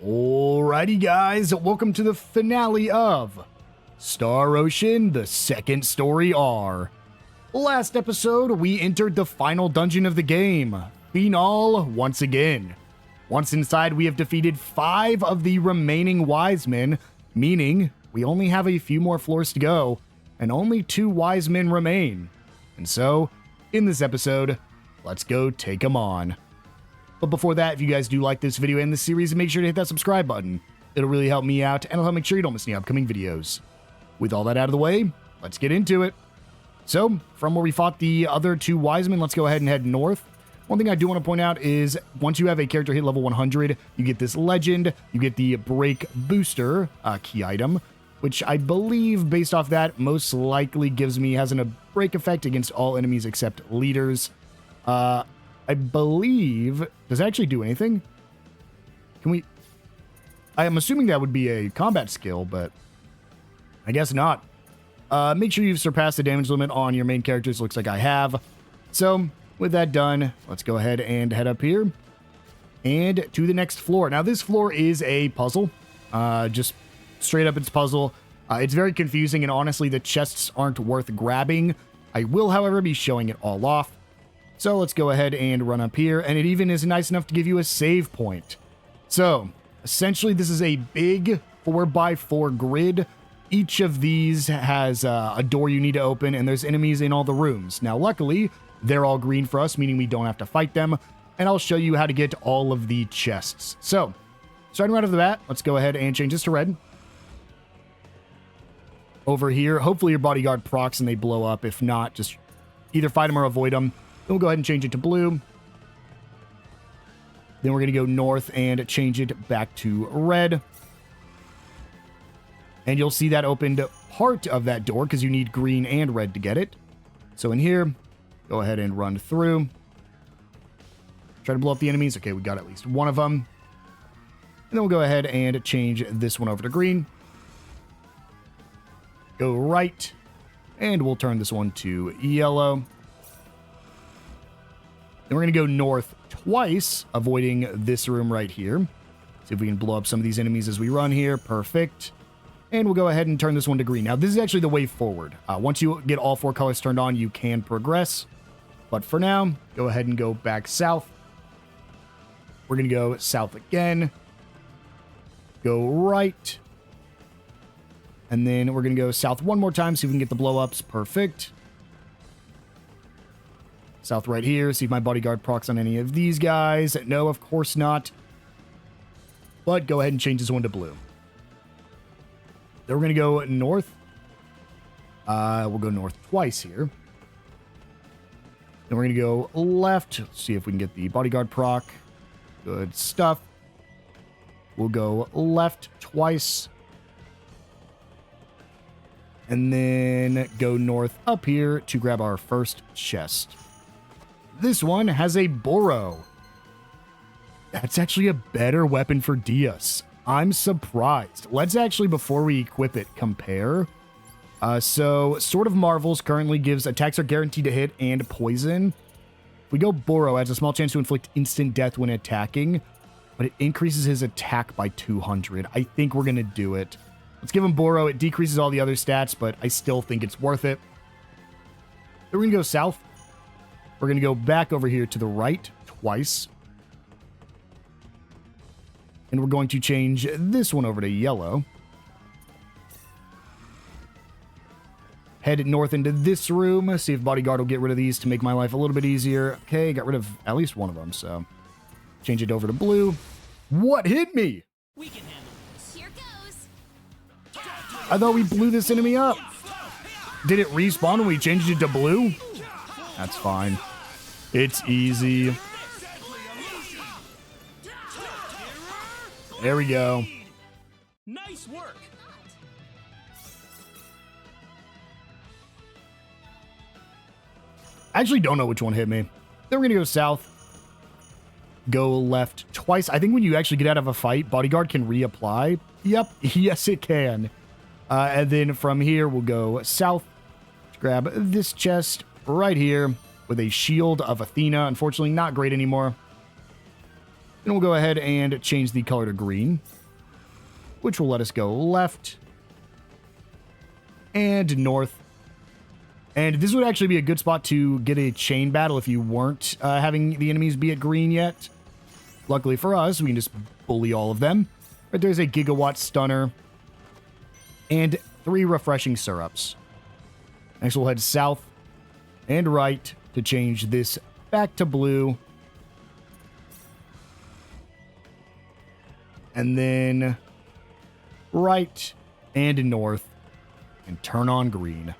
Alrighty guys, welcome to the finale of Star Ocean, the second story R. Last episode, we entered the final dungeon of the game, Phenol once again. Once inside, we have defeated 5 of the remaining wise men, meaning we only have a few more floors to go, and only 2 wise men remain. And so, in this episode, let's go take them on. But before that, if you guys do like this video and this series, make sure to hit that subscribe button. It'll really help me out, and it'll help make sure you don't miss any upcoming videos. With all that out of the way, let's get into it. So, from where we fought the other 2 wise men, let's go ahead and head north. One thing I do want to point out is, once you have a character hit level 100, you get this legend, you get the break booster key item, which I believe, based off that, most likely has a break effect against all enemies except leaders. I believe... Does it actually do anything? Can we... I am assuming that would be a combat skill, but I guess not. Make sure you've surpassed the damage limit on your main characters. Looks like I have. So, with that done, let's go ahead and head up here and to the next floor. Now, this floor is a puzzle. Just straight up, it's puzzle. It's very confusing, and honestly, the chests aren't worth grabbing. I will, however, be showing it all off. So let's go ahead and run up here, and it even is nice enough to give you a save point. So, essentially, this is a big 4x4 grid. Each of these has a door you need to open, and there's enemies in all the rooms. Now, luckily, they're all green for us, meaning we don't have to fight them, and I'll show you how to get all of the chests. So, starting right off the bat, let's go ahead and change this to red. Over here, hopefully your bodyguard procs and they blow up. If not, just either fight them or avoid them. Then we'll go ahead and change it to blue. Then we're going to go north and change it back to red. And you'll see that opened part of that door because you need green and red to get it. So in here, go ahead and run through. Try to blow up the enemies. Okay, we got at least one of them. And then we'll go ahead and change this one over to green. Go right. And we'll turn this one to yellow. Then we're going to go north twice, avoiding this room right here. See if we can blow up some of these enemies as we run here. Perfect. And we'll go ahead and turn this one to green. Now, this is actually the way forward. Once you get all 4 colors turned on, you can progress. But for now, go ahead and go back south. We're going to go south again. Go right. And then we're going to go south one more time, see if we can get the blow-ups. Perfect. South right here, see if my bodyguard procs on any of these guys. No, of course not. But go ahead and change this one to blue. Then we're going to go north. We'll go north twice here. Then we're going to go left. See if we can get the bodyguard proc. Good stuff. We'll go left twice. And then go north up here to grab our first chest. This one has a Boro. That's actually a better weapon for Diaz. I'm surprised. Let's actually, before we equip it, compare. So, Sword of Marvels currently gives attacks are guaranteed to hit and poison. If we go Boro, adds a small chance to inflict instant death when attacking, but it increases his attack by 200. I think we're going to do it. Let's give him Boro. It decreases all the other stats, but I still think it's worth it. Then we're going to go south. We're going to go back over here to the right twice. And we're going to change this one over to yellow. Head north into this room. See if Bodyguard will get rid of these to make my life a little bit easier. Okay, got rid of at least one of them, so change it over to blue. What hit me? We can handle this. Here goes. I thought we blew this enemy up. Did it respawn when we changed it to blue? That's fine. It's easy. There we go. Nice work. I actually don't know which one hit me. Then we're going to go south. Go left twice. I think when you actually get out of a fight, Bodyguard can reapply. Yep. Yes, it can. And then from here, we'll go south. Grab this chest right here with a Shield of Athena. Unfortunately, not great anymore. Then we'll go ahead and change the color to green, which will let us go left and north. And this would actually be a good spot to get a chain battle if you weren't having the enemies be at green yet. Luckily for us, we can just bully all of them. But there's a gigawatt stunner and 3 refreshing syrups. Next, we'll head south and right to change this back to blue. And then right and north and turn on green.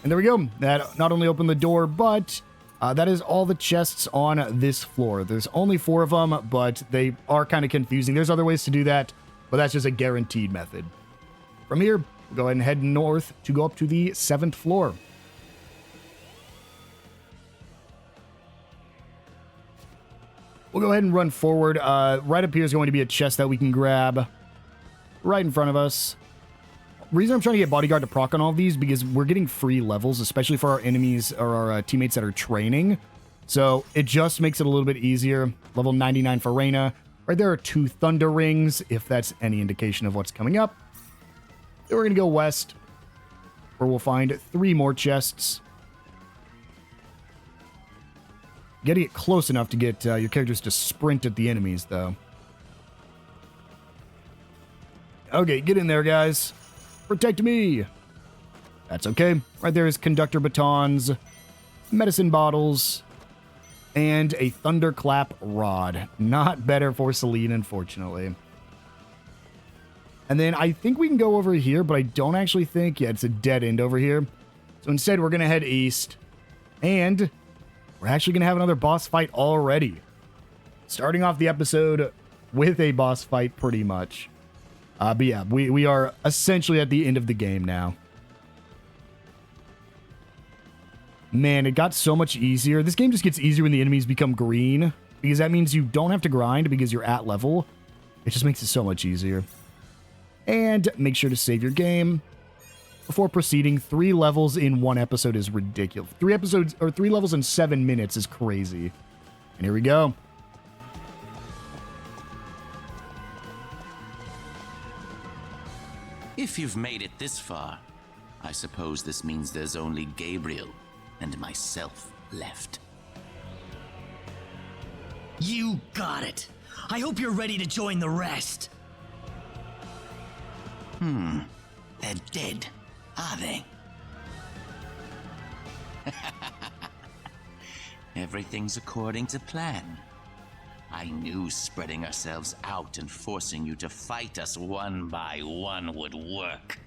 And there we go. That not only opened the door, but that is all the chests on this floor. There's only 4 of them, but they are kind of confusing. There's other ways to do that, but that's just a guaranteed method. From here, we'll go ahead and head north to go up to the 7th floor. We'll go ahead and run forward. Right up here is going to be a chest that we can grab right in front of us. Reason I'm trying to get bodyguard to proc on all of these because we're getting free levels, especially for our enemies or our teammates that are training. So it just makes it a little bit easier. Level 99 for Rena. Right there are 2 thunder rings, if that's any indication of what's coming up. Then we're going to go west, where we'll find 3 more chests. Getting it close enough to get your characters to sprint at the enemies, though. Okay, get in there, guys. Protect me. That's okay. Right there is conductor batons, medicine bottles, and a thunderclap rod. Not better for Celine, unfortunately. And then I think we can go over here, but I don't actually think... Yeah, it's a dead end over here. So instead, we're going to head east. And we're actually going to have another boss fight already. Starting off the episode with a boss fight, pretty much. But yeah, we are essentially at the end of the game now. Man, it got so much easier. This game just gets easier when the enemies become green, because that means you don't have to grind because you're at level. It just makes it so much easier. And make sure to save your game before proceeding. 3 levels in 1 episode is ridiculous. 3 levels in 7 minutes is crazy. And here we go. If you've made it this far, I suppose this means there's only Gabriel and myself left. You got it. I hope you're ready to join the rest. They're dead, are they? Everything's according to plan. I knew spreading ourselves out and forcing you to fight us one by one would work.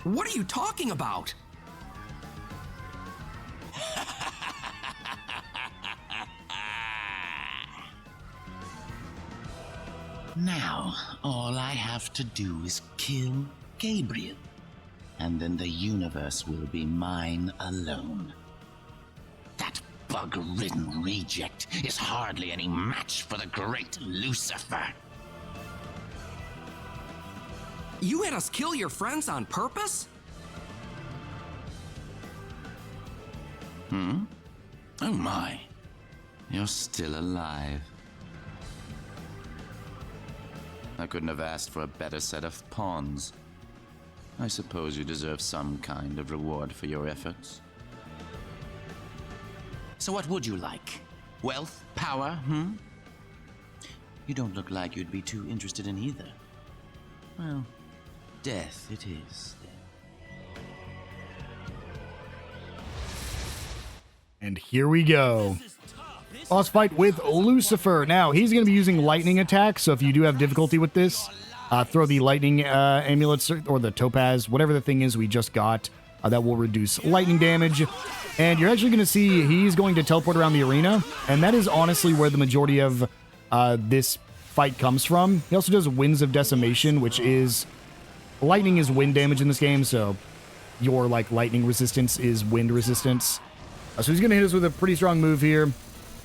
What are you talking about? Now, all I have to do is kill Gabriel, and then the universe will be mine alone. That bug-ridden reject is hardly any match for the great Lucifer. You had us kill your friends on purpose? Oh my, you're still alive. I couldn't have asked for a better set of pawns. I suppose you deserve some kind of reward for your efforts. So what would you like? Wealth? Power? You don't look like you'd be too interested in either. Well, death it is, then. And here we go. Boss fight with Lucifer. Now, he's going to be using lightning attacks, so if you do have difficulty with this, throw the lightning amulets or the topaz, whatever the thing is we just got, that will reduce lightning damage. And you're actually going to see he's going to teleport around the arena, and that is honestly where the majority of this fight comes from. He also does Winds of Decimation, which is... lightning is wind damage in this game, so your, like, lightning resistance is wind resistance. So he's going to hit us with a pretty strong move here.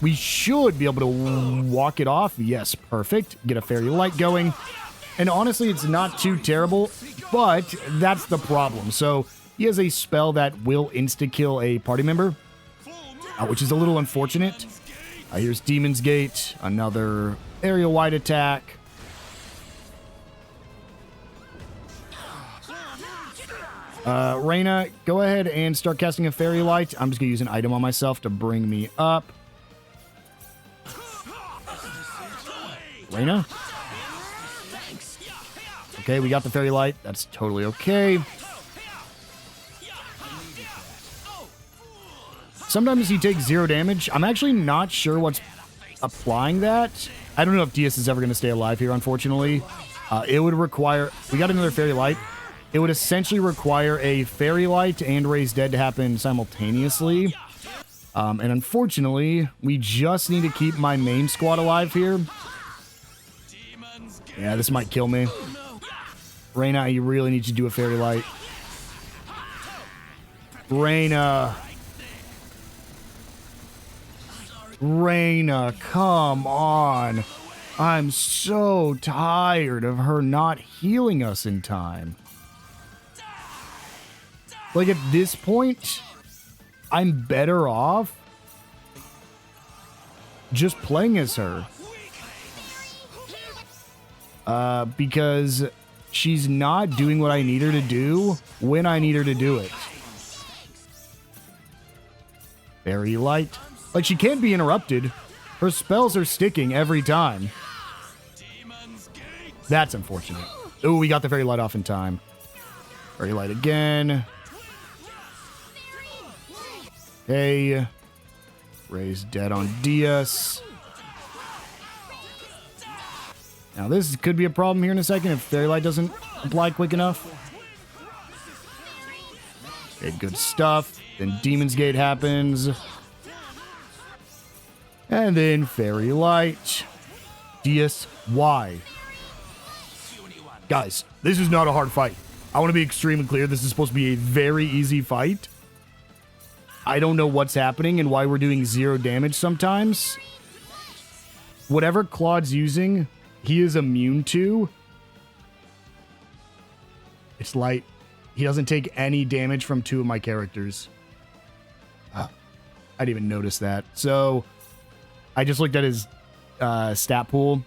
We should be able to walk it off. Yes, perfect. Get a fairy light going. And honestly, it's not too terrible, but that's the problem. So he has a spell that will insta-kill a party member. which is a little unfortunate. Here's Demon's Gate, another area-wide attack. Rena, go ahead and start casting a Fairy Light. I'm just going to use an item on myself to bring me up. Rena? Okay, we got the Fairy Light. That's totally okay. Sometimes he takes 0 damage. I'm actually not sure what's applying that. I don't know if Diaz is ever going to stay alive here, unfortunately. It would require... We got another Fairy Light. It would essentially require a Fairy Light and Raise Dead to happen simultaneously. And unfortunately, we just need to keep my main squad alive here. Yeah, this might kill me. Rena, you really need to do a Fairy Light. Rena, come on. I'm so tired of her not healing us in time. Like, at this point, I'm better off just playing as her. Because she's not doing what I need her to do when I need her to do it. Fairy Light. Like, she can't be interrupted. Her spells are sticking every time. That's unfortunate. Oh, we got the Fairy Light off in time. Fairy Light again. Okay. Raise Dead on Diaz. Now, this could be a problem here in a second if Fairy Light doesn't apply quick enough. Okay, good stuff. Then Demon's Gate happens. And then Fairy Light. Diaz, why? Guys, this is not a hard fight. I want to be extremely clear. This is supposed to be a very easy fight. I don't know what's happening and why we're doing 0 damage sometimes. Whatever Claude's using, he is immune to. It's like he doesn't take any damage from 2 of my characters. I didn't even notice that. So I just looked at his stat pool.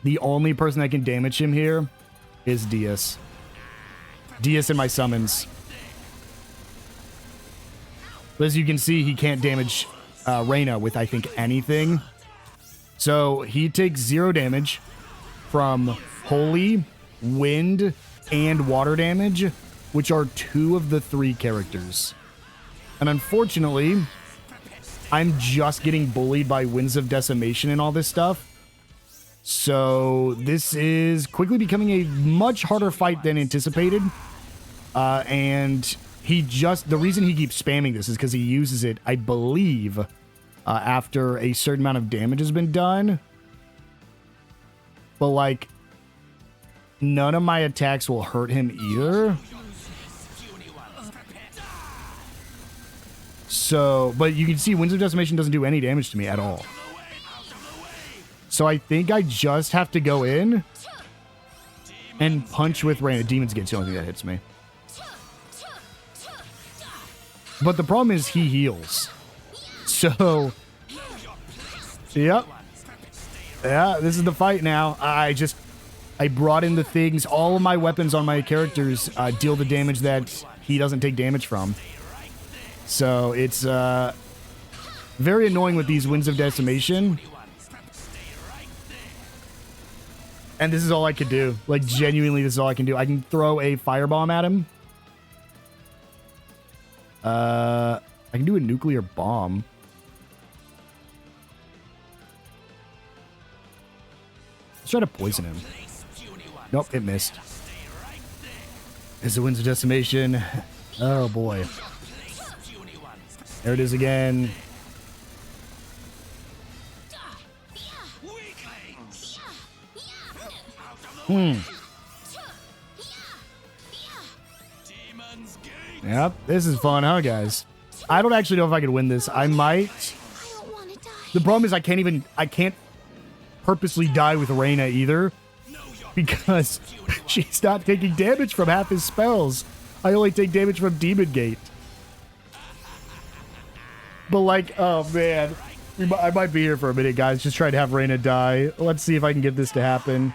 The only person that can damage him here is Diaz. Diaz and my summons. But as you can see, he can't damage Rena with, I think, anything. So he takes 0 damage from Holy, Wind, and Water damage, which are 2 of the 3 characters. And unfortunately, I'm just getting bullied by Winds of Decimation and all this stuff. So this is quickly becoming a much harder fight than anticipated. And the reason he keeps spamming this is because he uses it, I believe, after a certain amount of damage has been done. But, like, none of my attacks will hurt him either. So, but you can see Winds of Decimation doesn't do any damage to me at all. So I think I just have to go in and punch with Rena. Demon's Gate's the only thing that hits me. But the problem is he heals. So, yep. Yeah, this is the fight now. I brought in the things. All of my weapons on my characters deal the damage that he doesn't take damage from. So it's very annoying with these Winds of Decimation. And this is all I could do. Like, genuinely, this is all I can do. I can throw a firebomb at him. I can do a nuclear bomb. Let's try to poison him. Nope, it missed. There's the Winds of Decimation. Oh, boy. There it is again. Yep, this is fun, huh, guys? I don't actually know if I could win this. I might. The problem is I can't purposely die with Rena either, because she's not taking damage from half his spells. I only take damage from Demon Gate. But like, oh man. I might be here for a minute, guys. Just trying to have Rena die. Let's see if I can get this to happen.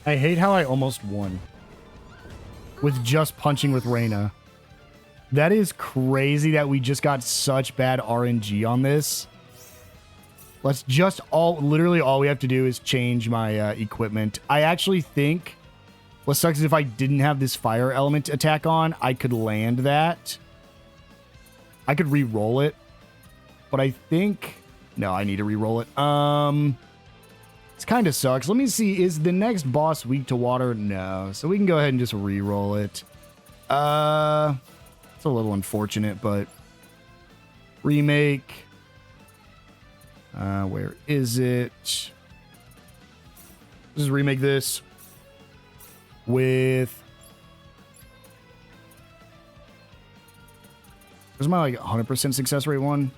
I hate how I almost won. With just punching with Rena. That is crazy that we just got such bad RNG on this. Let's just literally all we have to do is change my equipment. I actually think what sucks is if I didn't have this fire element attack on, I could land that. I could re-roll it. But I think... No, I need to re-roll it. It kind of sucks. Let me see. Is the next boss weak to water? No. So we can go ahead and just re-roll it. It's a little unfortunate, but... Remake. Where is it? Let's just remake this. With... Where's my, like, 100% success rate one?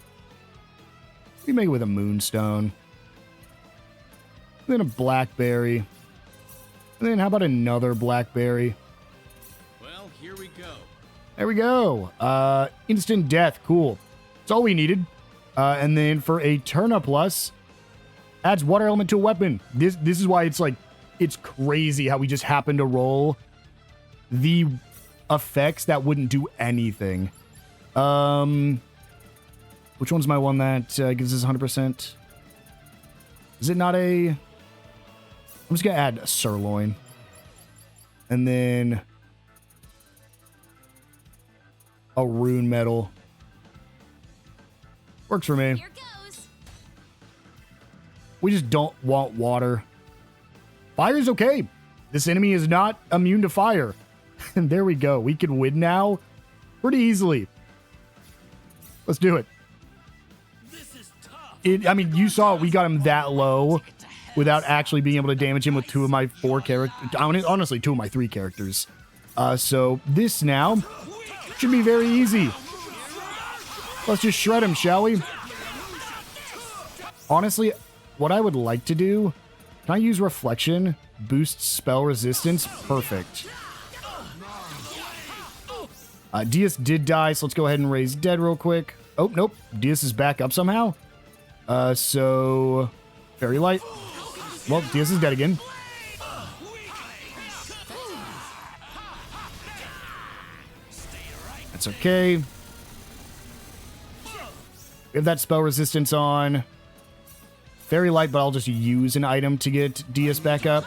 We make it with a moonstone. And then a blackberry. And then how about another blackberry? Well, here we go. There we go. Instant death. Cool. That's all we needed. And then for a turnip plus, adds water element to a weapon. This is why it's like, it's crazy how we just happen to roll the effects that wouldn't do anything. Which one's my one that gives us 100%? Is it not a... I'm just going to add a sirloin. And then... a rune metal. Works for me. Here goes. We just don't want water. Fire's okay. This enemy is not immune to fire. And there we go. We can win now pretty easily. Let's do it. I mean, you saw we got him that low without actually being able to damage him with two of my 4 characters. Honestly, 2 of my 3 characters. So this now should be very easy. Let's just shred him, shall we? Honestly, what I would like to do... Can I use Reflection? Boost spell resistance? Perfect. Diaz did die, so let's go ahead and raise dead real quick. Oh, nope. Diaz is back up somehow. So... Fairy Light. Well, Diaz is dead again. That's okay. We have that spell resistance on. Fairy Light, but I'll just use an item to get Diaz back up.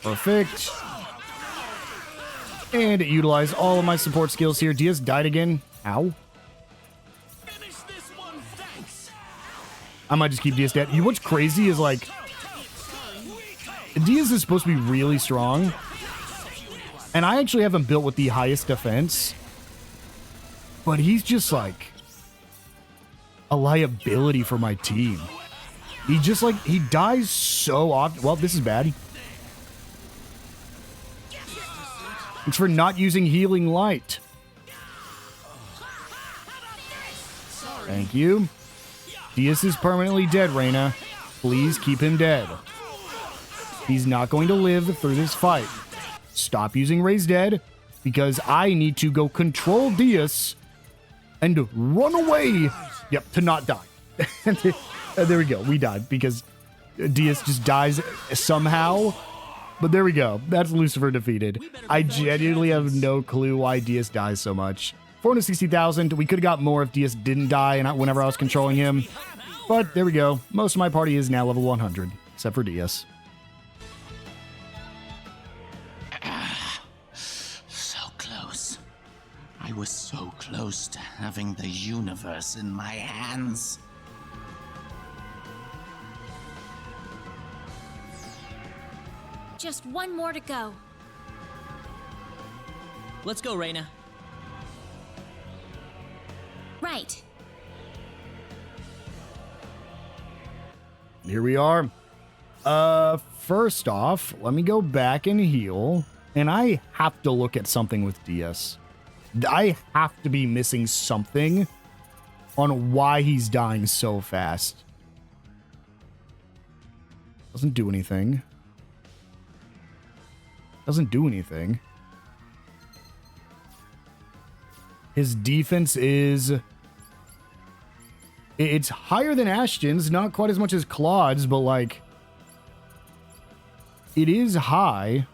Perfect. And utilize all of my support skills here. Diaz died again. Ow. I might just keep Diaz dead. What's crazy is, like, Diaz is supposed to be really strong. And I actually have him built with the highest defense. But he's just, like, a liability for my team. He just, like, he dies so often. Well, this is bad. It's for not using Healing Light. Thank you. Diaz is permanently dead, Rena. Please keep him dead. He's not going to live through this fight. Stop using Raise Dead, because I need to go control Diaz and run away. Yep, to not die. And there we go. We died because Diaz just dies somehow. But there we go. That's Lucifer defeated. I genuinely have no clue why Diaz dies so much. 460,000. We could have got more if Diaz didn't die and whenever I was controlling him. But there we go. Most of my party is now level 100, except for Diaz. So close. I was so close to having the universe in my hands. Just one more to go. Let's go, Rena. Right. Here we are. First off, let me go back and heal. And I have to look at something with Diaz. I have to be missing something on why he's dying so fast. Doesn't do anything. Doesn't do anything. His defense is... It's higher than Ashton's, not quite as much as Claude's, but like... It is high.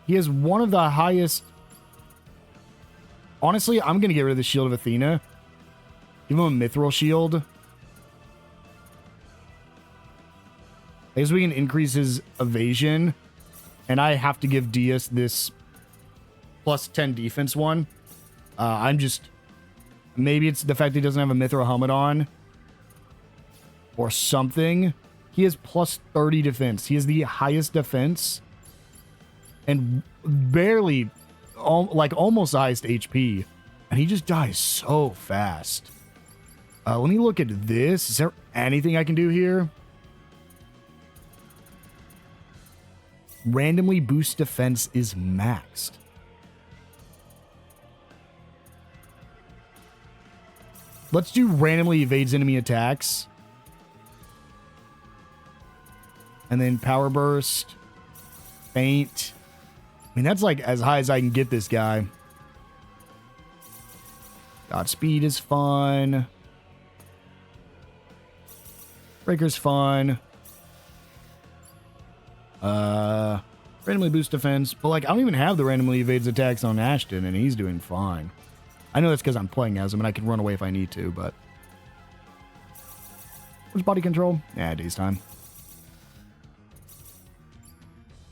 He has one of the highest... Honestly, I'm going to get rid of the Shield of Athena. Give him a Mithril Shield. I guess we can increase his evasion. And I have to give Diaz this plus 10 defense one. I'm just... Maybe it's the fact that he doesn't have a Mithril helmet on. Or something. He has plus 30 defense. He has the highest defense. And barely... like almost the highest HP. And he just dies so fast. Let me look at this. Is there anything I can do here? Randomly boost defense is maxed. Let's do randomly evades enemy attacks. And then power burst. Faint. I mean, that's like as high as I can get this guy. Godspeed is fun. Breaker's fun. Randomly boost defense. But like, I don't even have the randomly evades attacks on Ashton, and he's doing fine. I know that's because I'm playing as him, and I can run away if I need to, but... Where's body control? Yeah, day's time.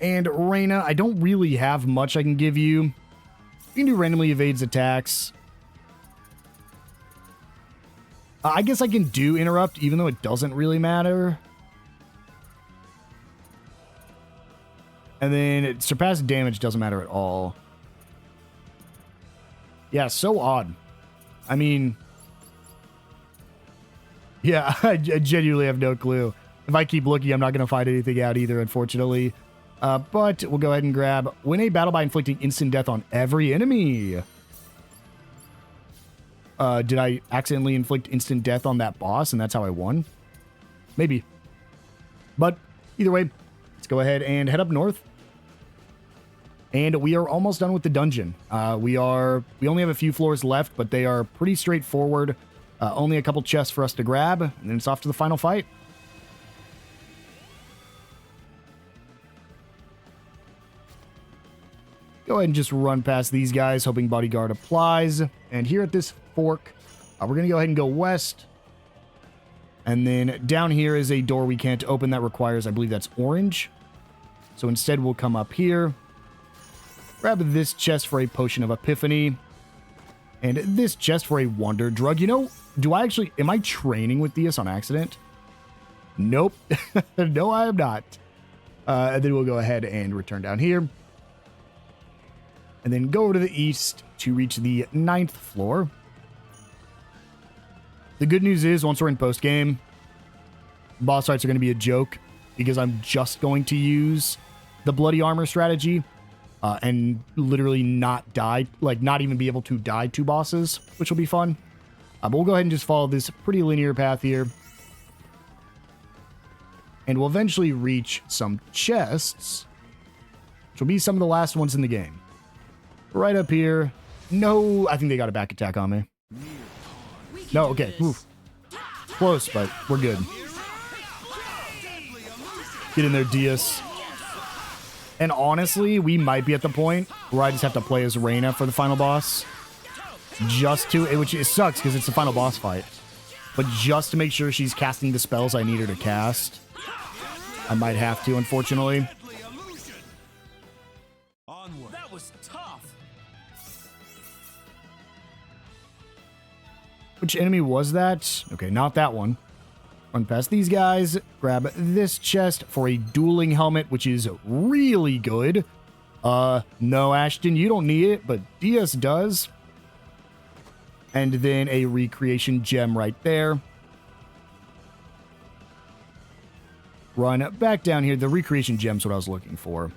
And Rena, I don't really have much I can give you. You can do randomly evades attacks. I guess I can do interrupt, even though it doesn't really matter. And then surpass damage doesn't matter at all. Yeah, so odd. I mean... Yeah, I genuinely have no clue. If I keep looking, I'm not going to find anything out either, unfortunately. But we'll go ahead and grab win a battle by inflicting instant death on every enemy. Did I accidentally inflict instant death on that boss and that's how I won? Maybe. But either way, let's go ahead and head up north. And we are almost done with the dungeon. We only have a few floors left, but they are pretty straightforward. Only a couple chests for us to grab, and then it's off to the final fight. Go ahead and just run past these guys, hoping bodyguard applies. And here at this fork, we're going to go ahead and go west. And then down here is a door we can't open that requires, I believe that's orange. So instead we'll come up here. Grab this chest for a potion of epiphany. And this chest for a wonder drug. You know, am I training with Diaz on accident? Nope. No, I am not. And then we'll go ahead and return down here. And then go over to the east to reach the 9th floor. The good news is, once we're in post-game, boss fights are going to be a joke, because I'm just going to use the bloody armor strategy and literally not die, like not even be able to die to bosses, which will be fun. But we'll go ahead and just follow this pretty linear path here. And we'll eventually reach some chests, which will be some of the last ones in the game. Right up here. No, I think they got a back attack on me. No, okay. Oof. Close, but we're good. Get in there, Diaz. And honestly, we might be at the point where I just have to play as Rena for the final boss. Just to, which it sucks because it's the final boss fight. But just to make sure she's casting the spells I need her to cast. I might have to, unfortunately. That was tough. Which enemy was that? Okay, not that one. Run past these guys. Grab this chest for a dueling helmet, which is really good. No, Ashton, you don't need it, but Diaz does. And then a recreation gem right there. Run back down here. The recreation gem's what I was looking for.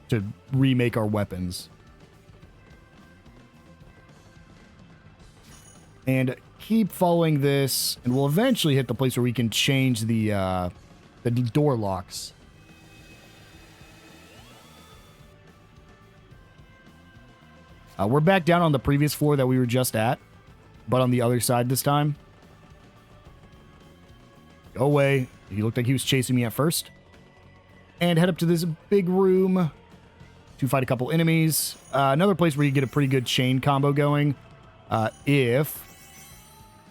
To remake our weapons. And keep following this, and we'll eventually hit the place where we can change the door locks. We're back down on the previous floor that we were just at, but on the other side this time. Go away. He looked like he was chasing me at first. And head up to this big room to fight a couple enemies. Another place where you get a pretty good chain combo going if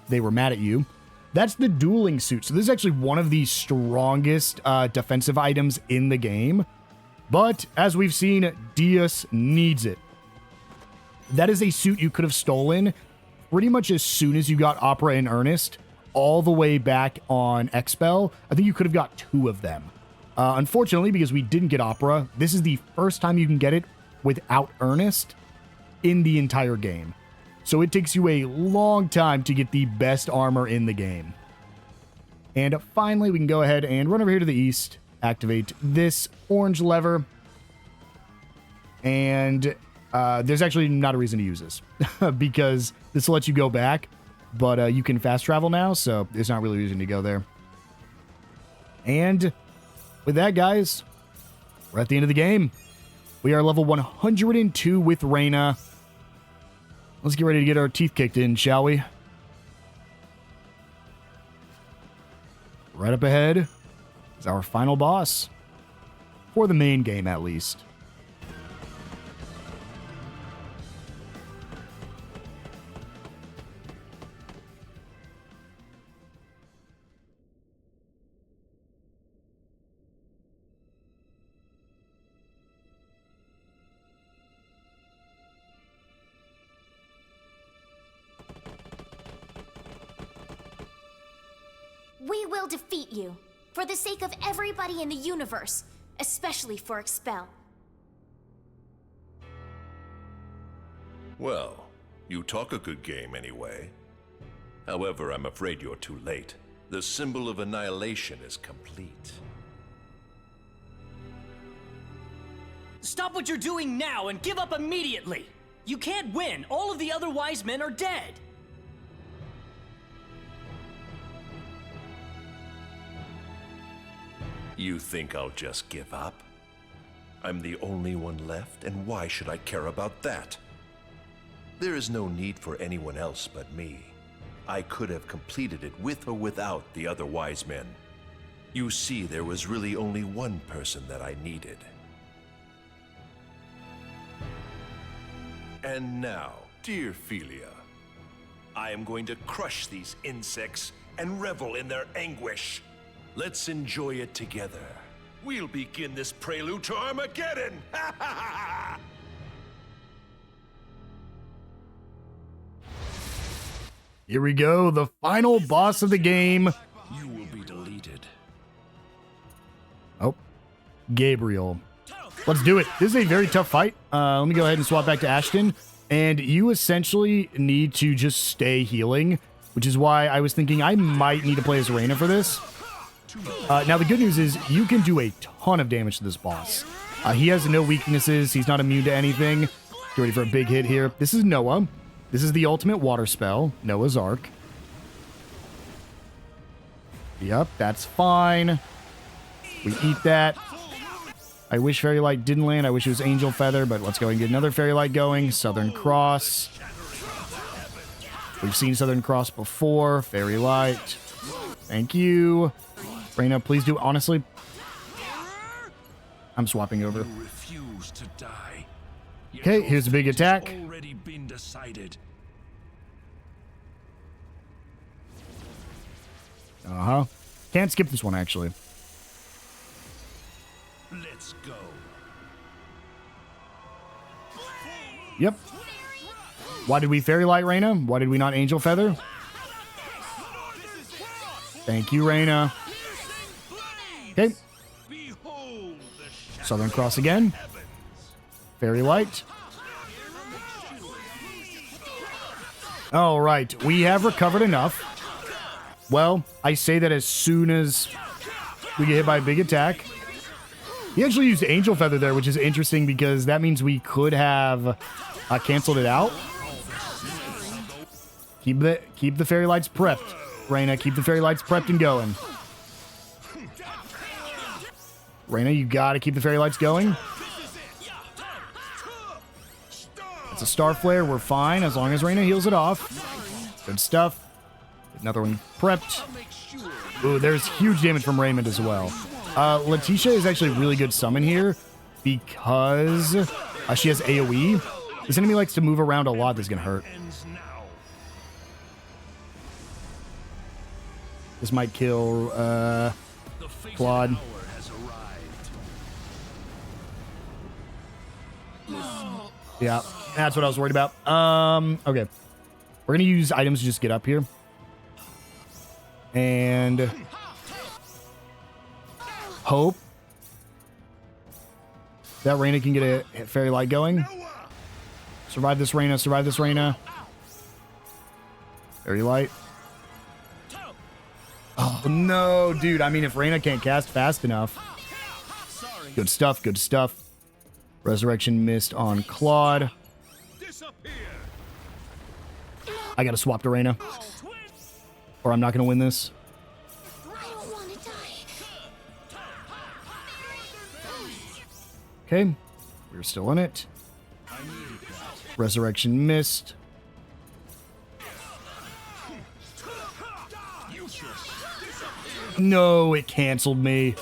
they were mad at you. That's the dueling suit. So this is actually one of the strongest defensive items in the game. But as we've seen, Diaz needs it. That is a suit you could have stolen pretty much as soon as you got Opera in earnest, all the way back on Expel. I think you could have got 2 of them. Unfortunately, because we didn't get Opera, this is the first time you can get it without Earnest in the entire game. So it takes you a long time to get the best armor in the game. And finally, we can go ahead and run over here to the east, activate this orange lever. And there's actually not a reason to use this because this will let you go back, but you can fast travel now, so there's not really a reason to go there. And with that, guys, we're at the end of the game. We are level 102 with Rena. Let's get ready to get our teeth kicked in, shall we? Right up ahead is our final boss. For the main game, at least. We will defeat you, for the sake of everybody in the universe, especially for Expel. Well, you talk a good game anyway. However, I'm afraid you're too late. The symbol of Annihilation is complete. Stop what you're doing now and give up immediately! You can't win! All of the other wise men are dead! You think I'll just give up? I'm the only one left, and why should I care about that? There is no need for anyone else but me. I could have completed it with or without the other wise men. You see, there was really only one person that I needed. And now, dear Philia, I am going to crush these insects and revel in their anguish. Let's enjoy it together. We'll begin this prelude to Armageddon! Ha ha ha! Here we go, the final boss of the game. You will be deleted. Oh, Gabriel. Let's do it. This is a very tough fight. Let me go ahead and swap back to Ashton. And you essentially need to just stay healing, which is why I was thinking I might need to play as Rena for this. Now, the good news is you can do a ton of damage to this boss. He has no weaknesses. He's not immune to anything. Get ready for a big hit here. This is Noah. This is the ultimate water spell, Noah's Ark. Yep, that's fine. We eat that. I wish Fairy Light didn't land. I wish it was Angel Feather, but let's go and get another Fairy Light going. Southern Cross. We've seen Southern Cross before. Fairy Light. Thank you. Rena, please do. Honestly, I'm swapping over. You refuse to die. Okay, here's a big attack. Already been decided. Uh-huh. Can't skip this one, actually. Let's go. Yep. Why did we Fairy Light Rena? Why did we not Angel Feather? Thank you, Rena. Okay. Southern Cross again. Fairy Light. All right, we have recovered enough. Well, I say that as soon as we get hit by a big attack. He actually used Angel Feather there, which is interesting because that means we could have canceled it out. Keep the Fairy Lights prepped. Rena, keep the Fairy Lights prepped and going. Rena, you gotta keep the Fairy Lights going. It's a star flare. We're fine as long as Rena heals it off. Good stuff. Another one prepped. Ooh, there's huge damage from Raymond as well. Letitia is actually a really good summon here because she has AoE. This enemy likes to move around a lot. This is going to hurt. This might kill Claude. Yeah, that's what I was worried about. Okay. We're going to use items to just get up here. And hope that Rena can get a fairy light going. Survive this Rena, survive this Rena. Fairy light. Oh no, dude. I mean, if Rena can't cast fast enough. Good stuff, good stuff. Resurrection missed on Claude. I gotta swap to Rena, or I'm not gonna win this. Okay, we're still in it. Resurrection missed. No, it canceled me.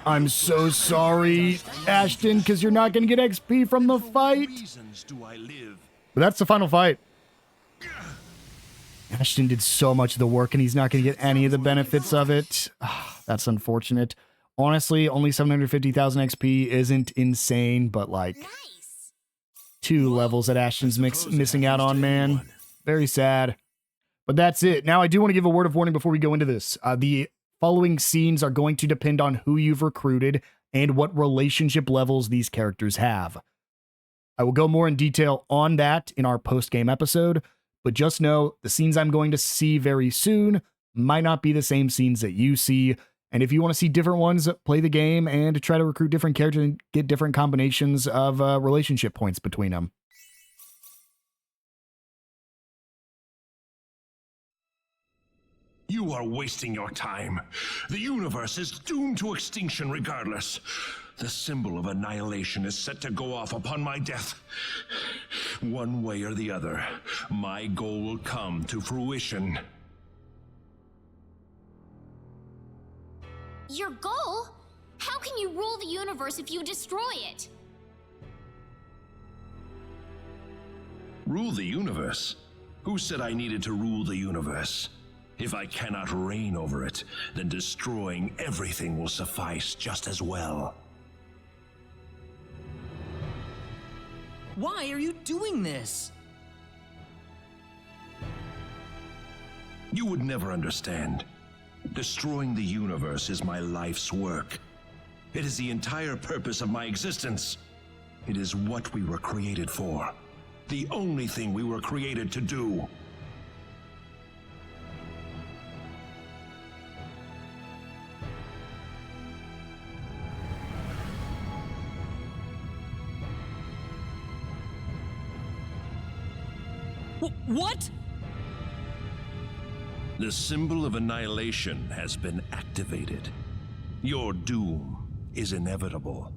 I'm so sorry, Ashton, because you're not going to get XP from the fight. But that's the final fight. Ashton did so much of the work, and he's not going to get any of the benefits of it. That's unfortunate. Honestly, only 750,000 XP isn't insane, but like 2 levels that Ashton's missing out on, man. Very sad. But that's it. Now, I do want to give a word of warning before we go into this. The following scenes are going to depend on who you've recruited and what relationship levels these characters have. I will go more in detail on that in our post-game episode, but just know the scenes I'm going to see very soon might not be the same scenes that you see. And if you want to see different ones, play the game and try to recruit different characters and get different combinations of relationship points between them. You are wasting your time. The universe is doomed to extinction regardless. The symbol of annihilation is set to go off upon my death. One way or the other, my goal will come to fruition. Your goal? How can you rule the universe if you destroy it? Rule the universe? Who said I needed to rule the universe? If I cannot reign over it, then destroying everything will suffice just as well. Why are you doing this? You would never understand. Destroying the universe is my life's work. It is the entire purpose of my existence. It is what we were created for. The only thing we were created to do. What? The symbol of annihilation has been activated. Your doom is inevitable,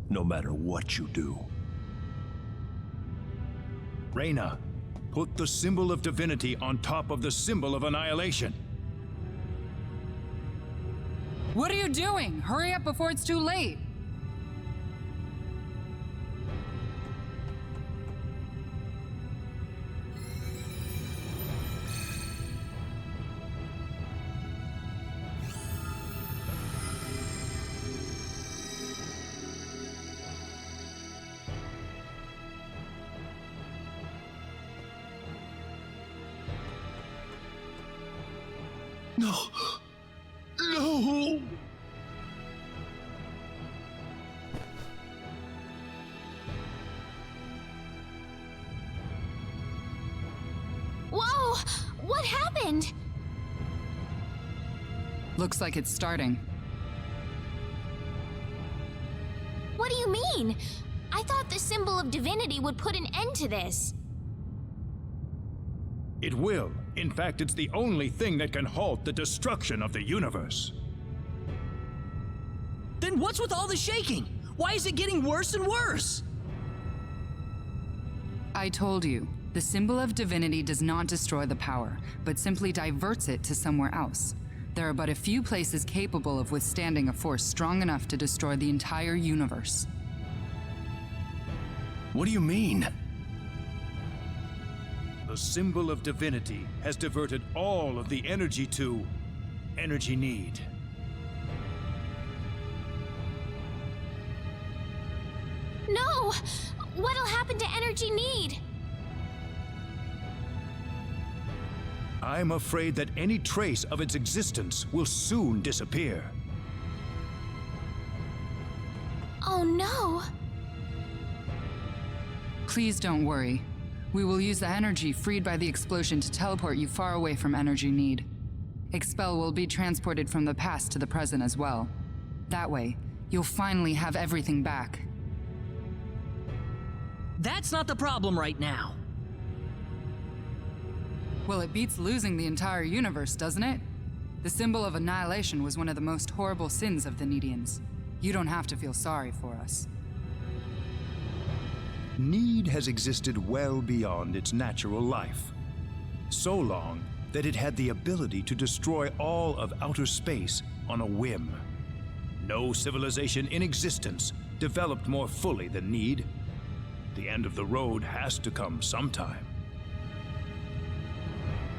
no matter what you do. Rena, put the symbol of divinity on top of the symbol of annihilation. What are you doing? Hurry up before it's too late. No! No! Whoa! What happened? Looks like it's starting. What do you mean? I thought the symbol of divinity would put an end to this. It will. In fact, it's the only thing that can halt the destruction of the universe. Then what's with all the shaking? Why is it getting worse and worse? I told you, the symbol of divinity does not destroy the power, but simply diverts it to somewhere else. There are but a few places capable of withstanding a force strong enough to destroy the entire universe. What do you mean? The symbol of divinity has diverted all of the energy to energy need. No! What'll happen to energy need? I'm afraid that any trace of its existence will soon disappear. Oh no! Please don't worry. We will use the energy freed by the explosion to teleport you far away from energy need. Expel will be transported from the past to the present as well. That way, you'll finally have everything back. That's not the problem right now. Well, it beats losing the entire universe, doesn't it? The symbol of annihilation was one of the most horrible sins of the Needians. You don't have to feel sorry for us. Need has existed well beyond its natural life. So long that it had the ability to destroy all of outer space on a whim. No civilization in existence developed more fully than Need. The end of the road has to come sometime.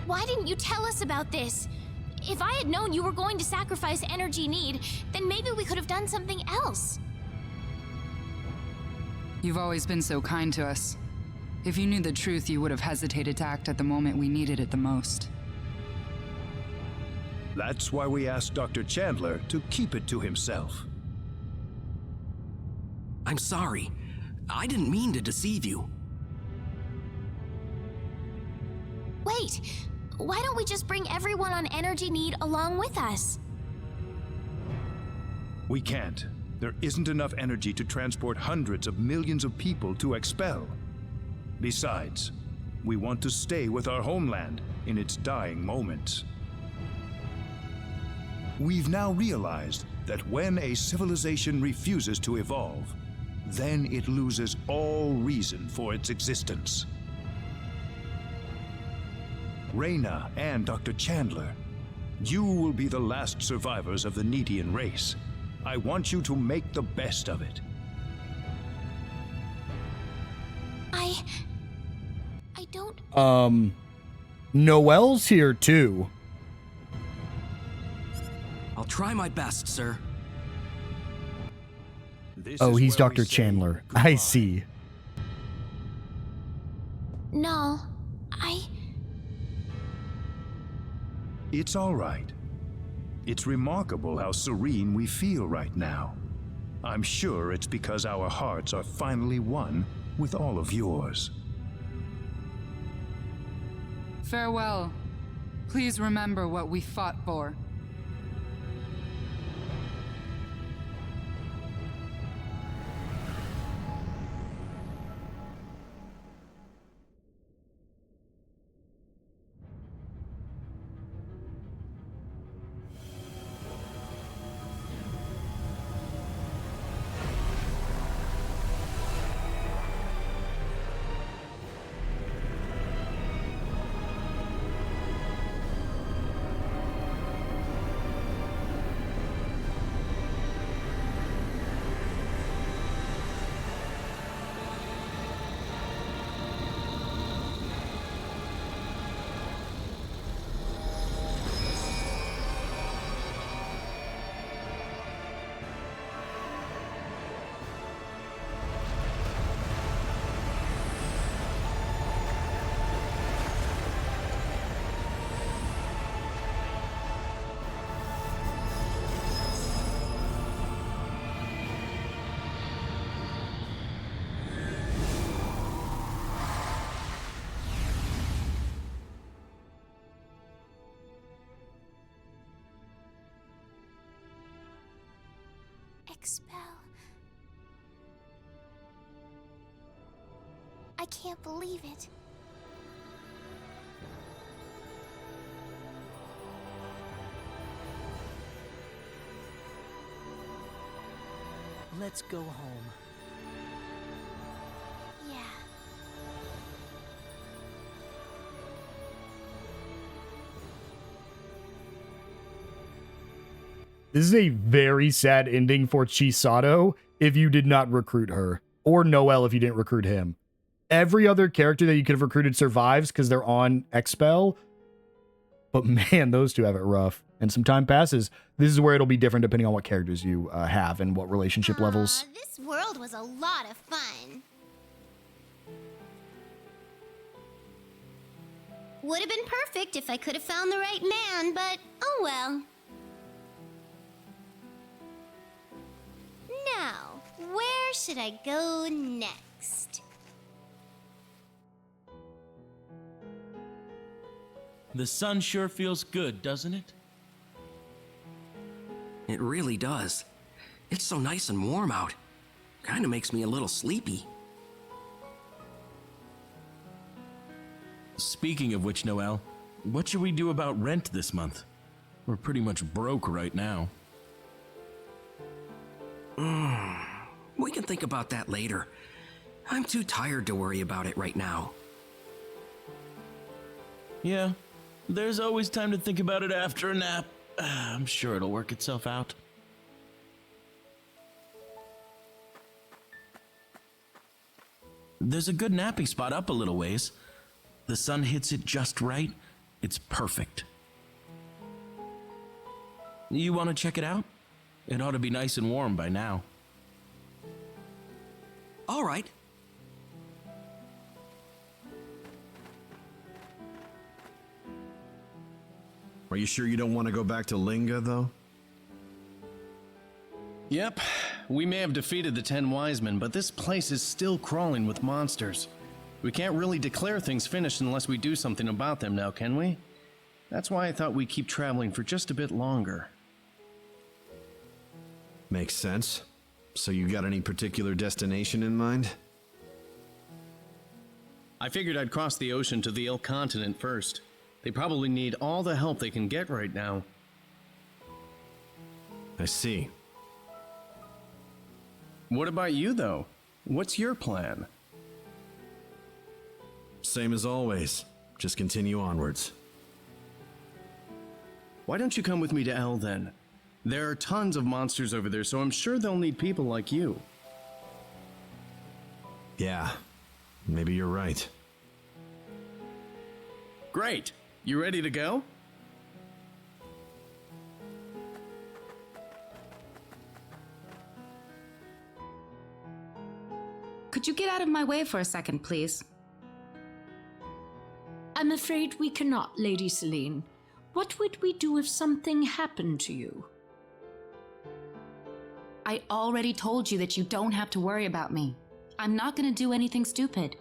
Why didn't you tell us about this? If I had known you were going to sacrifice energy need, then maybe we could have done something else. You've always been so kind to us. If you knew the truth, you would have hesitated to act at the moment we needed it the most. That's why we asked Dr. Chandler to keep it to himself. I'm sorry. I didn't mean to deceive you. Wait, why don't we just bring everyone on energy need along with us? We can't. There isn't enough energy to transport hundreds of millions of people to Expel. Besides, we want to stay with our homeland in its dying moments. We've now realized that when a civilization refuses to evolve, then it loses all reason for its existence. Rena and Dr. Chandler, you will be the last survivors of the Needian race. I want you to make the best of it. I don't... Noel's here too. I'll try my best, sir. Oh, he's Dr. Chandler. I see. No, It's all right. It's remarkable how serene we feel right now. I'm sure it's because our hearts are finally one with all of yours. Farewell. Please remember what we fought for. Expel. I can't believe it. Let's go home. Yeah. This is a very sad ending for Chisato if you did not recruit her, or Noel if you didn't recruit him. Every other character that you could have recruited survives because they're on Expel, but man, those two have it rough. And some time passes. This is where it'll be different depending on what characters you have and what relationship levels. This world was a lot of fun. Would have been perfect if I could have found the right man, but oh well. Now, where should I go next? The sun sure feels good, doesn't it? It really does. It's so nice and warm out. Kinda makes me a little sleepy. Speaking of which, Noel, what should we do about rent this month? We're pretty much broke right now. We can think about that later. I'm too tired to worry about it right now. Yeah, there's always time to think about it after a nap. I'm sure it'll work itself out. There's a good napping spot up a little ways. The sun hits it just right. It's perfect. You want to check it out? It ought to be nice and warm by now. All right. Are you sure you don't want to go back to Linga, though? Yep. We may have defeated the 10 wise men, but this place is still crawling with monsters. We can't really declare things finished unless we do something about them now, can we? That's why I thought we'd keep traveling for just a bit longer. Makes sense. So you got any particular destination in mind? I figured I'd cross the ocean to the ill continent first. They probably need all the help they can get right now. I see. What about you, though? What's your plan? Same as always. Just continue onwards. Why don't you come with me to L then? There are tons of monsters over there, so I'm sure they'll need people like you. Yeah, maybe you're right. Great! You ready to go? Could you get out of my way for a second, please? I'm afraid we cannot, Lady Celine. What would we do if something happened to you? I already told you that you don't have to worry about me. I'm not gonna do anything stupid.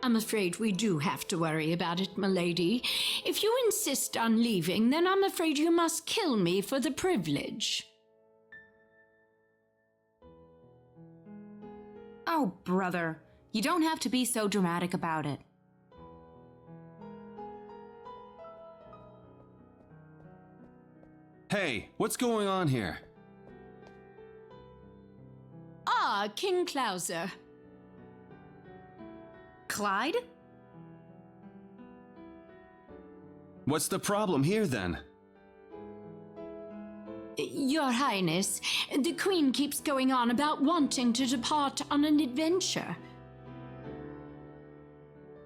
I'm afraid we do have to worry about it, milady. If you insist on leaving, then I'm afraid you must kill me for the privilege. Oh, brother. You don't have to be so dramatic about it. Hey, what's going on here? Ah, King Clauser. Clyde? What's the problem here then? Your Highness, the Queen keeps going on about wanting to depart on an adventure.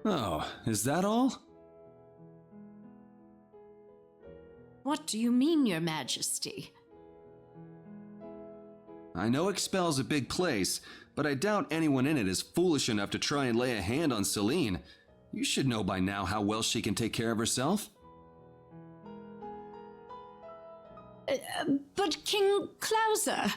Oh, is that all? What do you mean, Your Majesty? I know Expel's a big place, but I doubt anyone in it is foolish enough to try and lay a hand on Celine. You should know by now how well she can take care of herself. But King Clauser...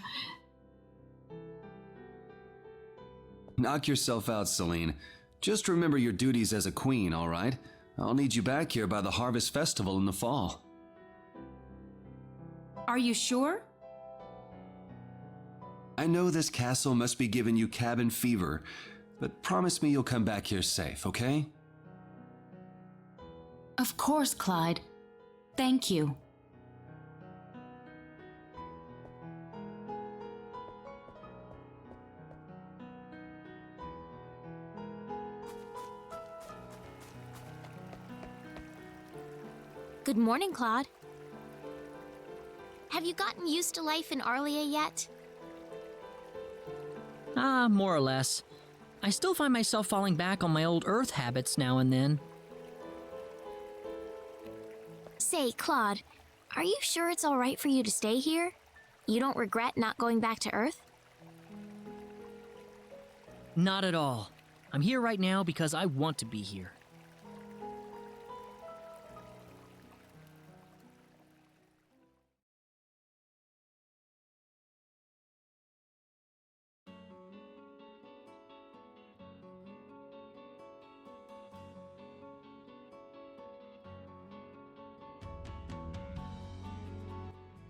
Knock yourself out, Celine. Just remember your duties as a queen, all right? I'll need you back here by the Harvest Festival in the fall. Are you sure? I know this castle must be giving you cabin fever, but promise me you'll come back here safe, okay? Of course, Clyde. Thank you. Good morning, Claude. have you gotten used to life in Arlia yet? More or less. I still find myself falling back on my old Earth habits now and then. Say, Claude, are you sure it's alright for you to stay here? You don't regret not going back to Earth? Not at all. I'm here right now because I want to be here.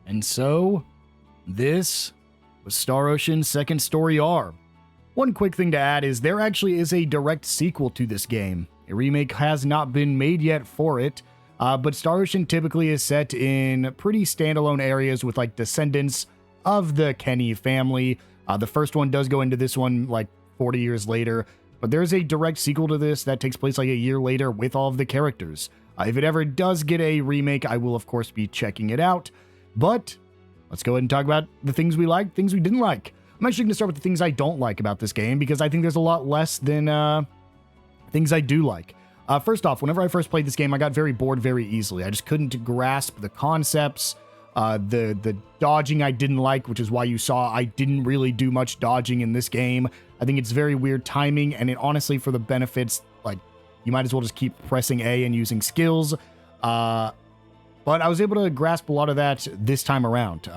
And so, this was Star Ocean's second story R. One quick thing to add is there actually is a direct sequel to this game. A remake has not been made yet for it, but Star Ocean typically is set in pretty standalone areas with like descendants of the Kenny family. The first one does go into this one like 40 years later, but there's a direct sequel to this that takes place like a year later with all of the characters. If it ever does get a remake, I will of course be checking it out. But let's go ahead and talk about the things we liked, things we didn't like. I'm actually going to start with the things I don't like about this game because I think there's a lot less than things I do like. First off, whenever I first played this game, I got very bored very easily. I just couldn't grasp the concepts. The dodging I didn't like, which is why you saw I didn't really do much dodging in this game. I think it's very weird timing, and it honestly, for the benefits, like, you might as well just keep pressing A and using skills. But I was able to grasp a lot of that this time around.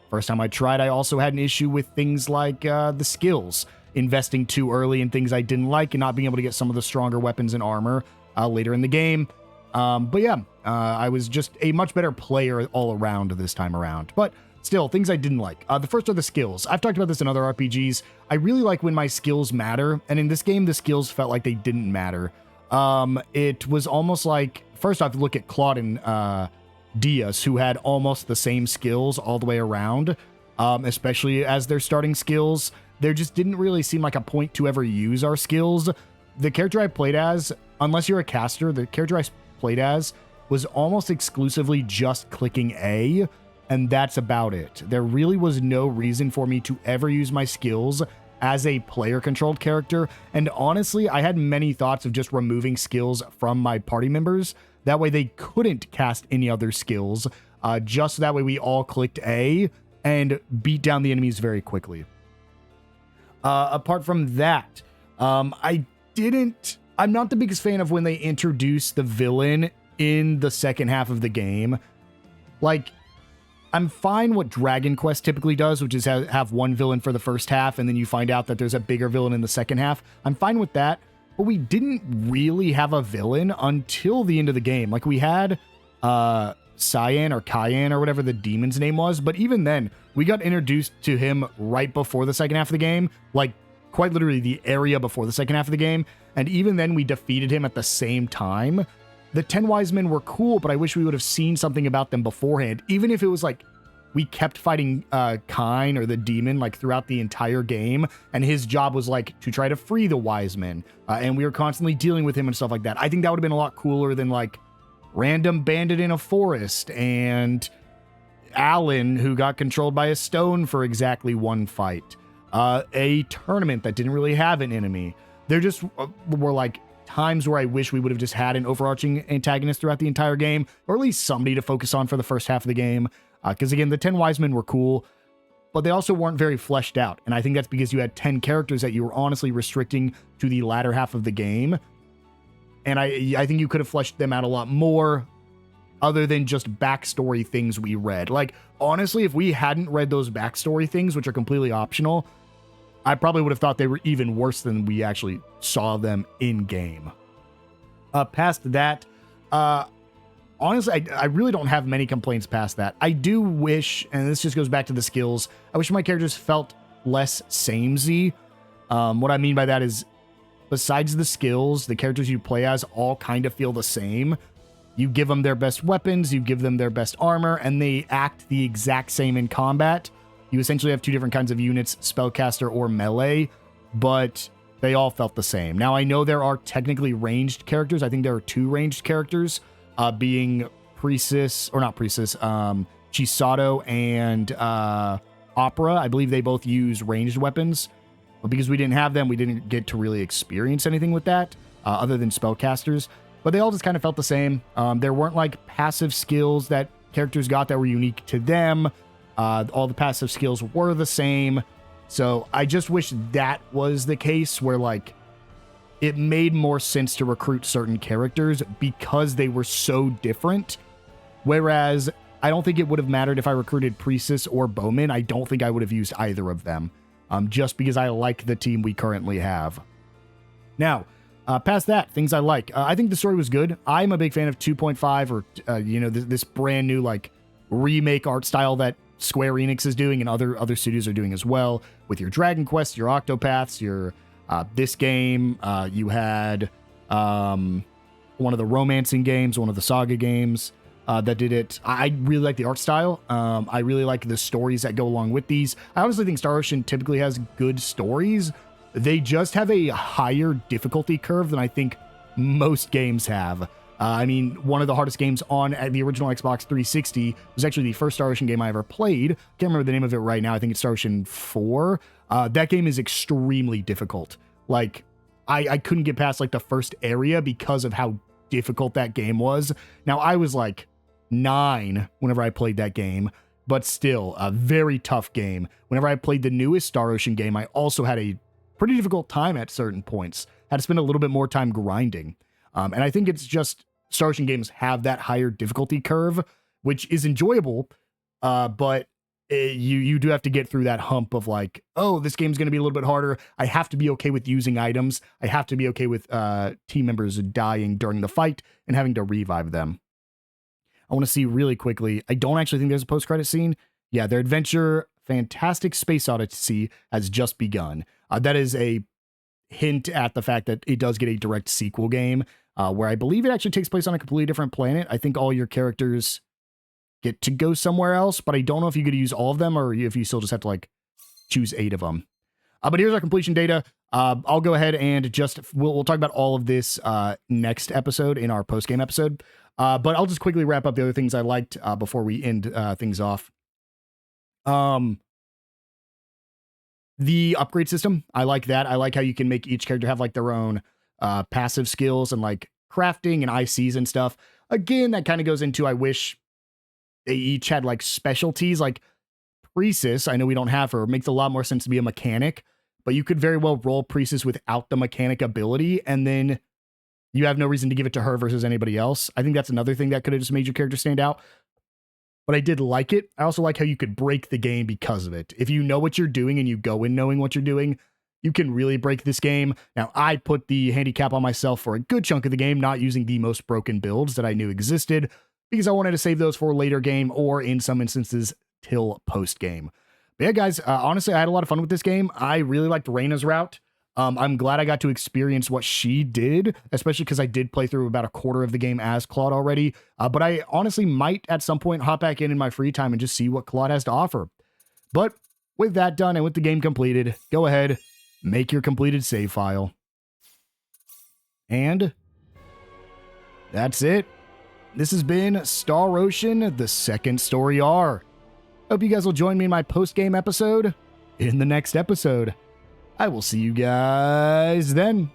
First time I tried, I also had an issue with things like the skills. Investing too early in things I didn't like and not being able to get some of the stronger weapons and armor later in the game. But yeah, I was just a much better player all around this time around. But still, things I didn't like. The first are the skills. I've talked about this in other RPGs. I really like when my skills matter. And in this game, the skills felt like they didn't matter. It was almost like, first off, look at Claude and Diaz, who had almost the same skills all the way around, especially as their starting skills. There just didn't really seem like a point to ever use our skills. The character I played as, unless you're a caster, the character I played as was almost exclusively just clicking A, and that's about it. There really was no reason for me to ever use my skills as a player-controlled character, and honestly, I had many thoughts of just removing skills from my party members. That way they couldn't cast any other skills, just so that way we all clicked A and beat down the enemies very quickly. Apart from that, I'm not the biggest fan of when they introduce the villain in the second half of the game. Like, I'm fine what Dragon Quest typically does, which is have one villain for the first half, and then you find out that there's a bigger villain in the second half. I'm fine with that. But we didn't really have a villain until the end of the game. Like, we had Cyan or Cayenne or whatever the demon's name was, but even then, we got introduced to him right before the second half of the game, like quite literally the area before the second half of the game, and even then we defeated him at the same time. The 10 Wise Men were cool, but I wish we would have seen something about them beforehand, even if it was like we kept fighting Kine or the demon like throughout the entire game, and his job was like to try to free the Wise Men, and we were constantly dealing with him and stuff like that. I think that would have been a lot cooler than like random bandit in a forest and Alan who got controlled by a stone for exactly one fight. A tournament that didn't really have an enemy. There just were like times where I wish we would have just had an overarching antagonist throughout the entire game, or at least somebody to focus on for the first half of the game. Because again, the 10 Wise Men were cool, but they also weren't very fleshed out. And I think that's because you had 10 characters that you were honestly restricting to the latter half of the game. And I think you could have fleshed them out a lot more other than just backstory things we read. Like, honestly, if we hadn't read those backstory things, which are completely optional, I probably would have thought they were even worse than we actually saw them in-game. Past that, honestly, I really don't have many complaints past that. I do wish, and this just goes back to the skills, I wish my characters felt less samey. What I mean by that is, besides the skills, the characters you play as all kind of feel the same. You give them their best weapons, you give them their best armor, and they act the exact same in combat. You essentially have two different kinds of units, spellcaster or melee, but they all felt the same. Now, I know there are technically ranged characters. I think there are 2 ranged characters, being Priestess, or not Priestess, Chisato and Opera. I believe they both use ranged weapons. But because we didn't have them, we didn't get to really experience anything with that, other than spellcasters. But they all just kind of felt the same. There weren't like passive skills that characters got that were unique to them. All the passive skills were the same. So I just wish that was the case where like it made more sense to recruit certain characters because they were so different. Whereas I don't think it would have mattered if I recruited Priestess or Bowman. I don't think I would have used either of them. Just because I like the team we currently have. Now, past that, things I like. I think the story was good. I'm a big fan of 2.5 or, this brand new like remake art style that Square Enix is doing and other studios are doing as well. With your Dragon Quest, your Octopaths, your this game. You had one of the romancing games, one of the saga games. That did it. I really like the art style. I really like the stories that go along with these. I honestly think Star Ocean typically has good stories. They just have a higher difficulty curve than I think most games have. I mean, one of the hardest games on the original Xbox 360 was actually the first Star Ocean game I ever played. Can't remember the name of it right now. I think it's Star Ocean 4. That game is extremely difficult. Like, I couldn't get past like the first area because of how difficult that game was. Now, I was like 9 whenever I played that game, but still a very tough game. Whenever I played the newest Star Ocean game, I also had a pretty difficult time at certain points. Had to spend a little bit more time grinding. And I think it's just Star Ocean games have that higher difficulty curve, which is enjoyable, but you do have to get through that hump of like, oh, this game's going to be a little bit harder. I have to be okay with using items. I have to be okay with team members dying during the fight and having to revive them. I want to see really quickly. I don't actually think there's a post-credit scene. Yeah, their adventure, Fantastic Space Odyssey, has just begun. That is a hint at the fact that it does get a direct sequel game, where I believe it actually takes place on a completely different planet. I think all your characters get to go somewhere else, but I don't know if you get to use all of them or if you still just have to like choose 8 of them. But here's our completion data. I'll go ahead and we'll talk about all of this next episode in our post-game episode. But I'll just quickly wrap up the other things I liked before we end things off. The upgrade system, I like that. I like how you can make each character have like their own passive skills and like crafting and ICs and stuff. Again, that kind of goes into, I wish they each had like specialties. Like Priestess, I know we don't have her, makes a lot more sense to be a mechanic, but you could very well roll Priestess without the mechanic ability, and then you have no reason to give it to her versus anybody else. I think that's another thing that could have just made your character stand out. But I did like it. I also like how you could break the game because of it. If you know what you're doing and you go in knowing what you're doing, you can really break this game. Now, I put the handicap on myself for a good chunk of the game, not using the most broken builds that I knew existed, because I wanted to save those for a later game or in some instances till post-game. But yeah, guys, honestly, I had a lot of fun with this game. I really liked Rena's route. I'm glad I got to experience what she did, especially because I did play through about a quarter of the game as Claude already. But I honestly might at some point hop back in my free time and just see what Claude has to offer. But with that done and with the game completed, go ahead, make your completed save file. And that's it. This has been Star Ocean, the second story R. Hope you guys will join me in my post-game episode in the next episode. I will see you guys then.